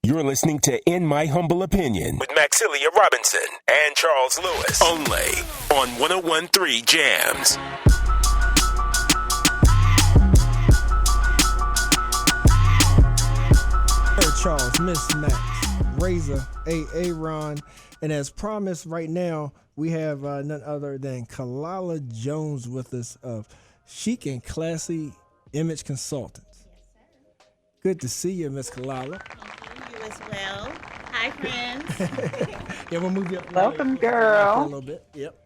You're listening to In My Humble Opinion with Maxilia Robinson and Charles Lewis. Only on 101.3 Jams. Hey, Charles, Miss Max, Razor, Aaron, and as promised, right now we have none other than Khalilah Jones with us of Chic and Classy Image Consultants. Good to see you, Miss Khalilah. You as well. Hi, friends. Yeah, we'll move you up. Welcome, girl. A little bit. Yep.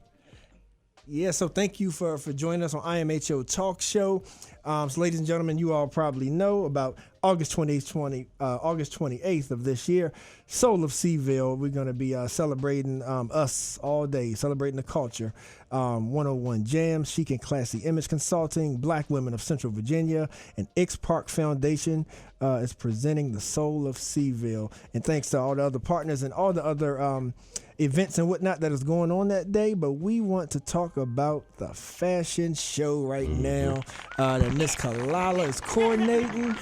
Yeah, so thank you for joining us on IMHO Talk Show. So, ladies and gentlemen, you all probably know about August 28th of this year, Soul of Seaville. We're going to be celebrating us all day, celebrating the culture. 101 Jams, Chic and Classy Image Consulting, Black Women of Central Virginia, and X Park Foundation is presenting the Soul of Seaville. And thanks to all the other partners and all the other events and whatnot that is going on that day. But we want to talk about the fashion show right now that Miss Khalilah is coordinating.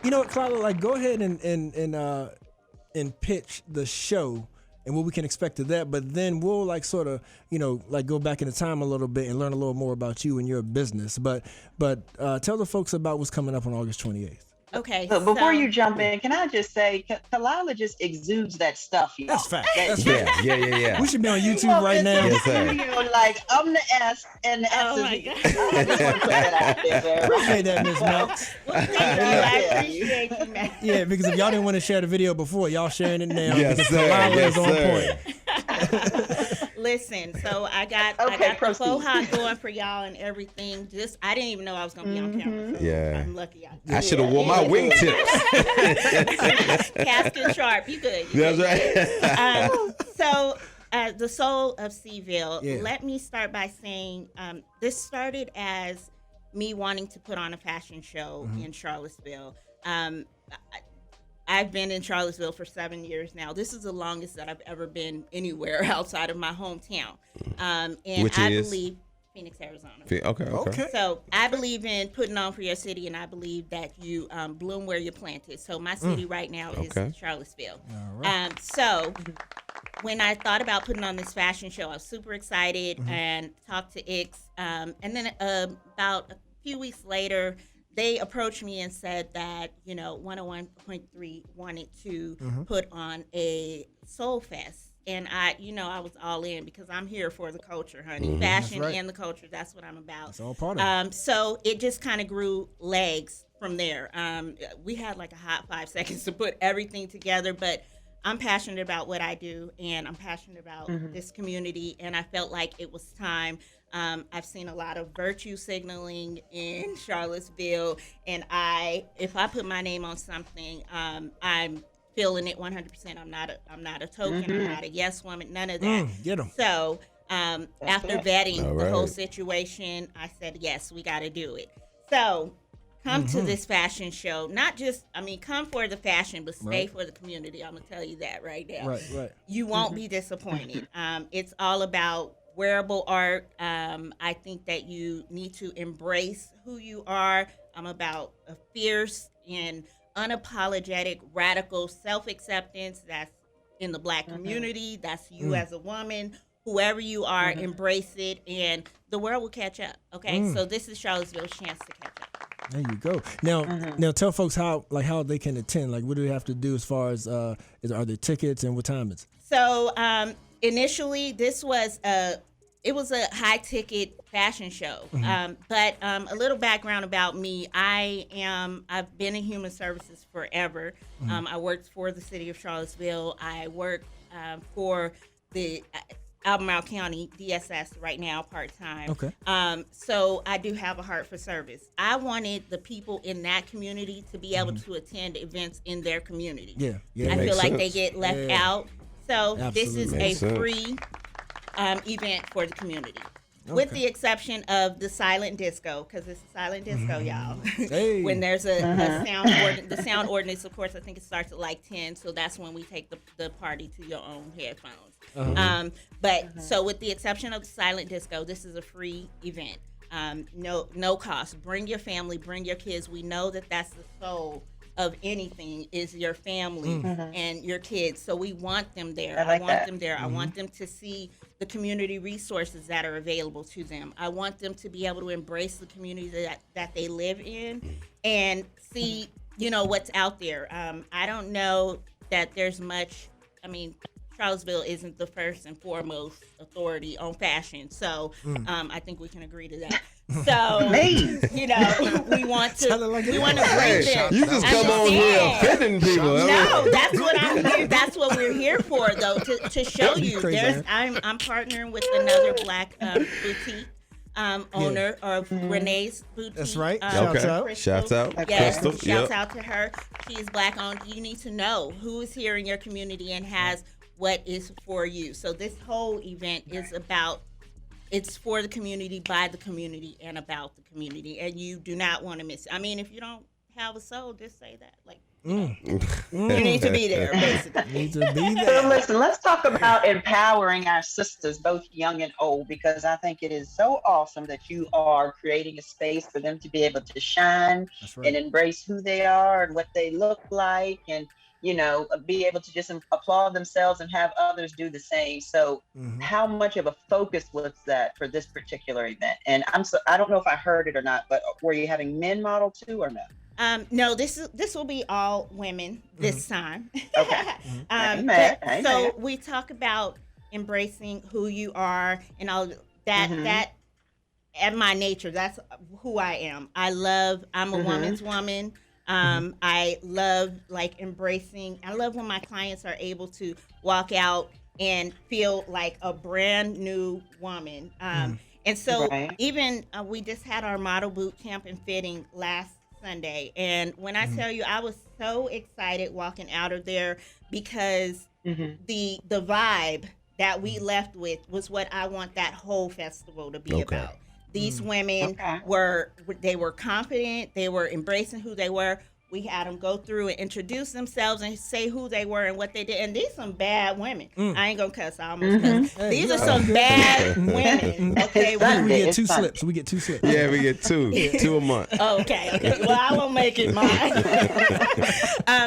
You know what, Khalilah, like, go ahead and pitch the show and what we can expect of that, but then we'll like sort of, you know, like go back in the time a little bit and learn a little more about you and your business. But tell the folks about what's coming up on August 28th. Okay. But before you jump in, can I just say, Khalilah just exudes that stuff, y'all. That's fact. That's Yeah, fact. yeah. We should be on YouTube right now. Yes, sir. Like, I'm the S, and the S Oh, is my the God. I just want to put that out there, man. Appreciate that, Miss Max. Well, thank you. I appreciate you, man. Yeah, because if y'all didn't want to share the video before, y'all sharing it now. Yes, because sir. Khalilah Yes, is on sir. Listen, so I got the full hot going for y'all and everything. Just I didn't even know I was gonna be on camera. So Yeah. I'm lucky. I should have worn my wingtips. Casket sharp. You good? That's right. So the Soul of Seaville. Yeah. Let me start by saying this started as me wanting to put on a fashion show in Charlottesville. I've been in Charlottesville for 7 years now. This is the longest that I've ever been anywhere outside of my hometown. And Which I is? believe Phoenix, Arizona. Okay. So I believe in putting on for your city, and I believe that you bloom where you're planted. So my city right now is Charlottesville. All right. So when I thought about putting on this fashion show, I was super excited and talked to X. And then about a few weeks later, they approached me and said that, 101.3 wanted to put on a Soul Fest. And I was all in because I'm here for the culture, honey. Fashion That's right. and the culture, that's what I'm about. It's all part of it. So it just kind of grew legs from there. We had like a hot 5 seconds to put everything together, but I'm passionate about what I do, and I'm passionate about this community, and I felt like it was time. I've seen a lot of virtue signaling in Charlottesville, and if I put my name on something, I'm feeling it 100%. I'm not a token. I'm not a yes woman. None of that. Get 'em. So after vetting All the whole right. situation, I said, yes, we got to do it. So come to this fashion show. Come for the fashion, but stay Right. for the community. I'm going to tell you that right now. Right. You won't be disappointed. It's all about wearable art. I think that you need to embrace who you are. I'm about a fierce and unapologetic, radical self-acceptance. That's in the Black community. That's you as a woman. Whoever you are, embrace it, and the world will catch up. Okay, so this is Charlottesville's chance to catch up. There you go. Now tell folks how they can attend. Like, what do they have to do as far as are there tickets and what time it's? So initially, this was a high ticket fashion show. But a little background about me: I've been in human services forever. I worked for the city of Charlottesville. I work for the Albemarle County DSS right now, part-time. Okay. So I do have a heart for service. I wanted the people in that community to be able to attend events in their community. Yeah. I Makes feel like sense. they get left Yeah. out. So this is Absolutely. a Makes sense. free event for the community. With the exception of the silent disco, because it's a silent disco, y'all. Hey. When there's a the sound ordinance, of course, I think it starts at like 10, so that's when we take the party to your own headphones. So with the exception of the silent disco, this is a free event. No cost. Bring your family, bring your kids. We know that that's the soul of anything is your family and your kids. So we want them there. I want that. them there. I want them to see the community resources that are available to them. I want them to be able to embrace the community that they live in and see, what's out there. I don't know that there's much, Charlottesville isn't the first and foremost authority on fashion. So I think we can agree to that. So, we want to bring them. You just come on here offending people. No, that's what I'm here. That's what we're here for, though, to show you. I'm partnering with another Black boutique owner of Renee's Boutique. That's right. Shouts out. Crystal. Shouts out. Yes, Crystal. shouts out to her. She's Black owned. You need to know who is here in your community and has what is for you. So this whole event is about. It's for the community, by the community, and about the community. And you do not want to miss it. If you don't have a soul, just say that. You need to be there, basically. Need to be there. So listen, let's talk about empowering our sisters, both young and old, because I think it is so awesome that you are creating a space for them to be able to shine and embrace who they are and what they look like, and be able to just applaud themselves and have others do the same. So how much of a focus was that for this particular event? And I don't know if I heard it or not, but were you having men model too or no? No, this will be all women this time. Okay. So we talk about embracing who you are and all that. That at my nature, that's who I am. I'm a woman's woman. I love embracing. I love when my clients are able to walk out and feel like a brand new woman. And so even we just had our model boot camp and fitting last Sunday. And when I tell you, I was so excited walking out of there because the vibe that we left with was what I want that whole festival to be about. These women were confident. They were embracing who they were. We had them go through and introduce themselves and say who they were and what they did. And these some bad women. I ain't gonna cuss. I almost cussed. These are some bad women. Okay, we get two slips. Yeah, we get two a month. Okay. Well, I won't make it mine.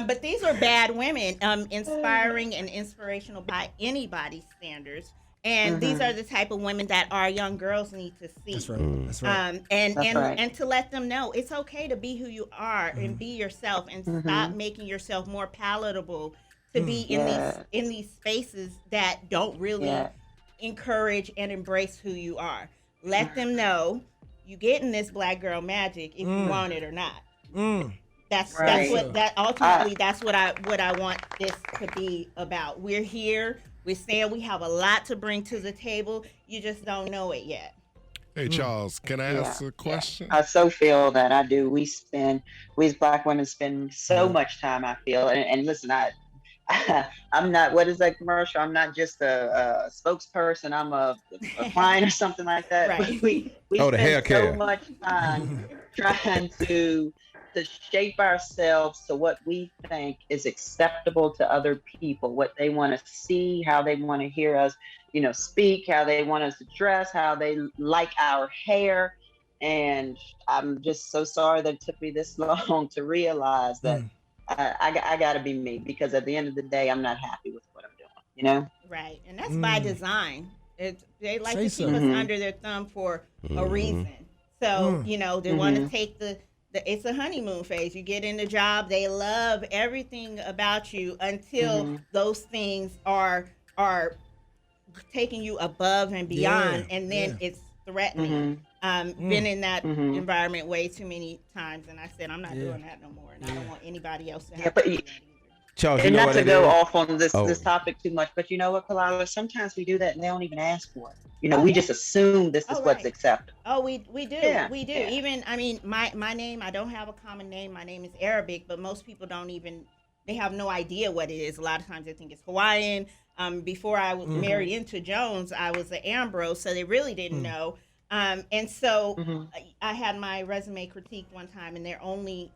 But these are bad women, inspiring and inspirational by anybody's standards. And these are the type of women that our young girls need to see. That's right. That's right. And to let them know it's okay to be who you are and be yourself and stop making yourself more palatable to be in these spaces that don't really encourage and embrace who you are. Let them know you getting this Black girl magic if you want it or not. That's what I want this to be about. We're here. We're saying we have a lot to bring to the table. You just don't know it yet. Hey, Charles, can I ask a question? I so feel that I do. We as Black women spend so much time, I feel. And listen, I'm not, what is that commercial? I'm not just a spokesperson. I'm a client or something like that. Right. We the hair spend care. so much time trying to shape ourselves to what we think is acceptable to other people, what they want to see, how they want to hear us, speak, how they want us to dress, how they like our hair. And I'm just so sorry that it took me this long to realize that I got to be me, because at the end of the day, I'm not happy with what I'm doing, Right. And that's by design. They like to keep us under their thumb for a reason. So, they want to take it's a honeymoon phase. You get in the job, they love everything about you until those things are taking you above and beyond, and then it's threatening. Been in that environment way too many times, and I said I'm not doing that no more, and I don't want anybody else to have to do that either. Charles, and not to go off on this topic too much, but you know what, Khalilah? Sometimes we do that and they don't even ask for it. We just assume this is what's acceptable. Oh, we do. Yeah. We do. Yeah. Even, my name, I don't have a common name. My name is Arabic, but most people they have no idea what it is. A lot of times they think it's Hawaiian. Before I was married into Jones, I was an Ambrose, so they really didn't know. And so I had my resume critiqued one time, and their only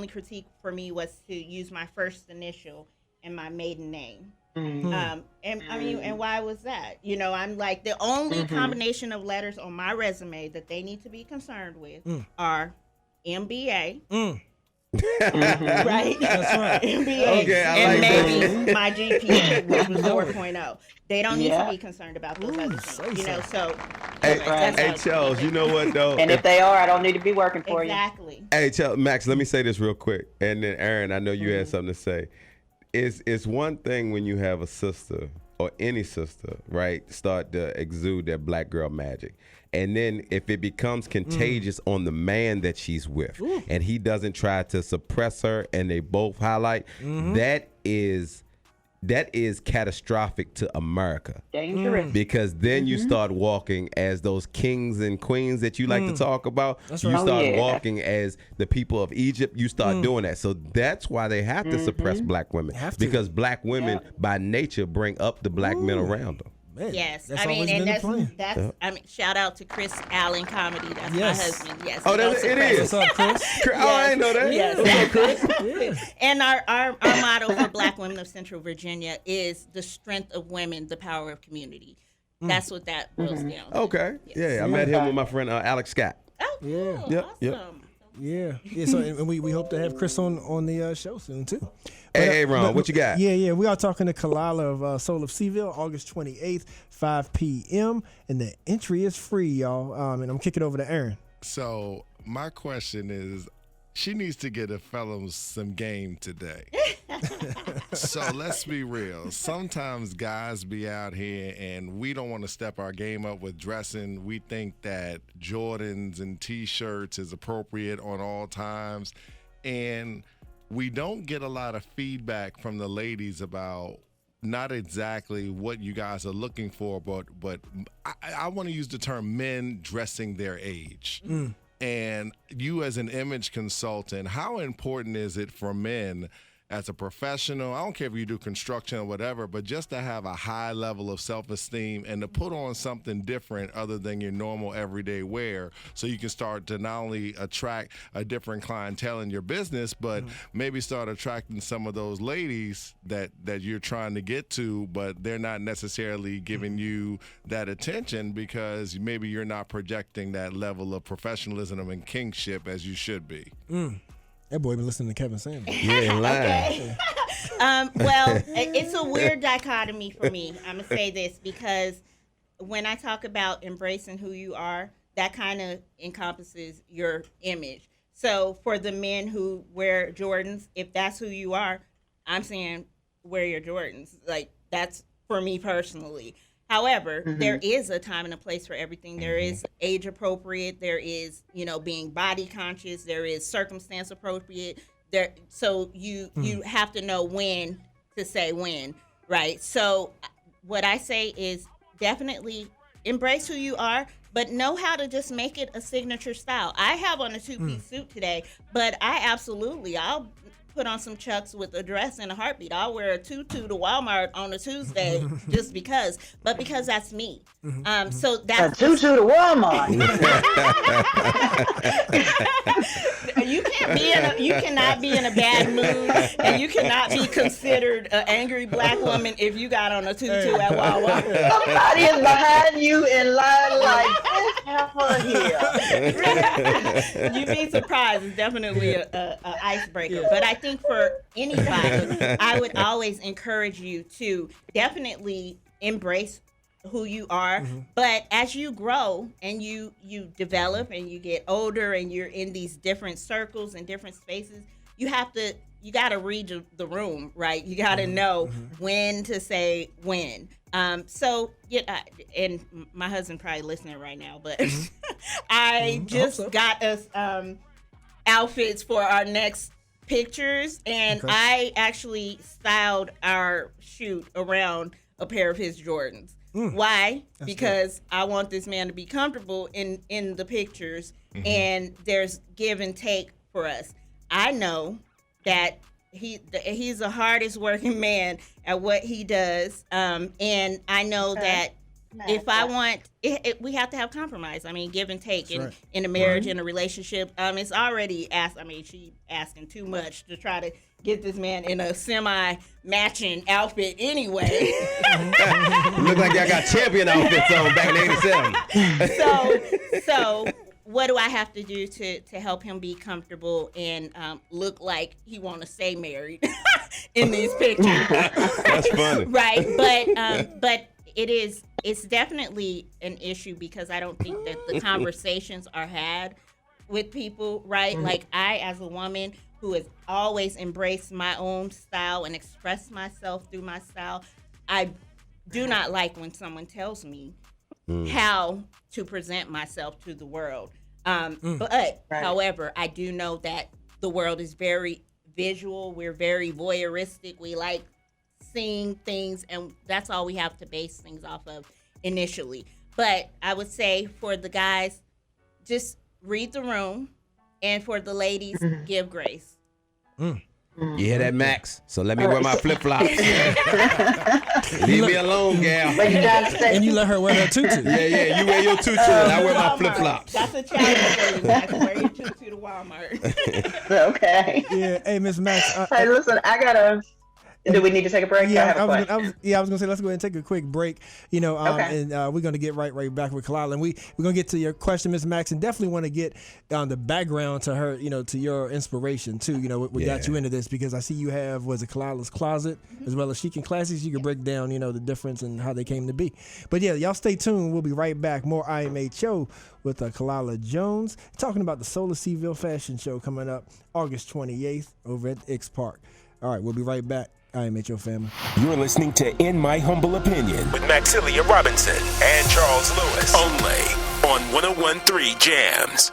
critique for me was to use my first initial and my maiden name. And why was that? I'm like, the only combination of letters on my resume that they need to be concerned with are MBA, Right? That's right. MBA. Okay, I and like maybe my GPA, which was 4.0. They don't need to Yeah. be concerned about those other things, you know. So, Hey, that's hey how- Charles, you know what though? And if they are, I don't need to be working for exactly. Hey, Max, let me say this real quick, and then Aaron, I know you had something to say. It's one thing when you have a sister or any sister, right, start to exude that black girl magic, and then if it becomes contagious on the man that she's with, and he doesn't try to suppress her, and they both highlight, that is catastrophic to America. Dangerous. Because then you start walking as those kings and queens that you like to talk about. That's You right. start Oh, yeah. walking as the people of Egypt. You start doing that. So that's why they have to suppress black women. Have to. Because black women by nature bring up the black men around them. Man, Yes, that's I mean, always and been the plan. that's I mean, shout out to Chris Allen Comedy. That's Yes. my husband. Yes. Oh, he that, goes it to is. What's up, Chris? Oh, I didn't know that. Yes. What's up, Chris? Yeah. And our motto for Black women of Central Virginia is the strength of women, the power of community. That's what that boils down to. Okay. Yes. Yeah, I met him with my friend Alex Scott. Oh, cool. Yeah. Yep, Awesome. yep. Yeah. So and we hope to have Chris on the show soon too. Hey, Ron, what you got? Yeah. We are talking to Khalilah of Soul of Seville, August 28th, 5 p.m. And the entry is free, y'all. And I'm kicking over to Aaron. So my question is, she needs to get a fellow some game today. So let's be real. Sometimes guys be out here and we don't want to step our game up with dressing. We think that Jordans and T-shirts is appropriate on all times. And we don't get a lot of feedback from the ladies about not exactly what you guys are looking for, but I want to use the term men dressing their age. And you as an image consultant, how important is it for men as a professional, I don't care if you do construction or whatever, but just to have a high level of self-esteem and to put on something different other than your normal everyday wear, so you can start to not only attract a different clientele in your business, but maybe start attracting some of those ladies that you're trying to get to, but they're not necessarily giving you that attention because maybe you're not projecting that level of professionalism and kingship as you should be. That boy been listening to Kevin Sanders. Yeah, lying. Well, it's a weird dichotomy for me. I'm going to say this because when I talk about embracing who you are, that kind of encompasses your image. So for the men who wear Jordans, if that's who you are, I'm saying wear your Jordans. Like, that's for me personally. However, there is a time and a place for everything. There is age appropriate. There is, being body conscious. There is circumstance appropriate. So you have to know when to say when, right? So what I say is definitely embrace who you are, but know how to just make it a signature style. I have on a two-piece suit today, but I'll put on some Chucks with a dress and a heartbeat. I'll wear a tutu to Walmart on a Tuesday just because, but because that's me. So that's A tutu to Walmart. you cannot be in a bad mood, and you cannot be considered an angry black woman if you got on a tutu at Walmart. Somebody is behind you in line like this heifer here. You'd be surprised. It's definitely a icebreaker. But I think for anybody, I would always encourage you to definitely embrace who you are. But as you grow and you develop and you get older and you're in these different circles and different spaces, you got to read the room, right? You got to know when to say when. So, and my husband probably listening right now, but I just got us outfits for our next pictures, and I actually styled our shoot around a pair of his Jordans. Why? Because I want this man to be comfortable in the pictures, and there's give and take for us. I know that he's the hardest working man at what he does, and I know that if I want, we have to have compromise. I mean, give and take in a marriage, in a relationship. It's already she asking too much to try to get this man in a semi-matching outfit anyway. Look like y'all got champion outfits on back in '87. So what do I have to do to help him be comfortable and look like he want to stay married in these pictures? That's funny, right? But it's definitely an issue because I don't think that the conversations are had with people, right? Like I, as a woman who has always embraced my own style and expressed myself through my style, I do not like when someone tells me how to present myself to the world. But however, I do know that the world is very visual. We're very voyeuristic. We like seeing things, and that's all we have to base things off of initially. But I would say for the guys, just read the room, and for the ladies, give grace. You hear that, Max? So let me wear my flip-flops. Leave me alone, gal. And you let her wear her tutu. Yeah, you wear your tutu and I wear my flip-flops. That's a challenge for you, Max. Wear your tutu to Walmart. Okay. Yeah. Hey, Miss Max. Hey, listen, I gotta. Do we need to take a break? Yeah, I was gonna say let's go ahead and take a quick break. Okay. And we're gonna get right back with Khalilah, and we're gonna get to your question, Miss Max, and definitely want to get the background to her, to your inspiration too. We got you into this because I see you have Khalilah's Closet as well as Chic and Classics. You can break down the difference and how they came to be. But yeah, y'all stay tuned. We'll be right back. More IMHO with Khalilah Jones talking about the Solar Seaville Fashion Show coming up August 28th over at X Park. All right, we'll be right back. IMHO family. You're listening to In My Humble Opinion with Maxilia Robinson and Charles Lewis. Only on 101.3 Jams.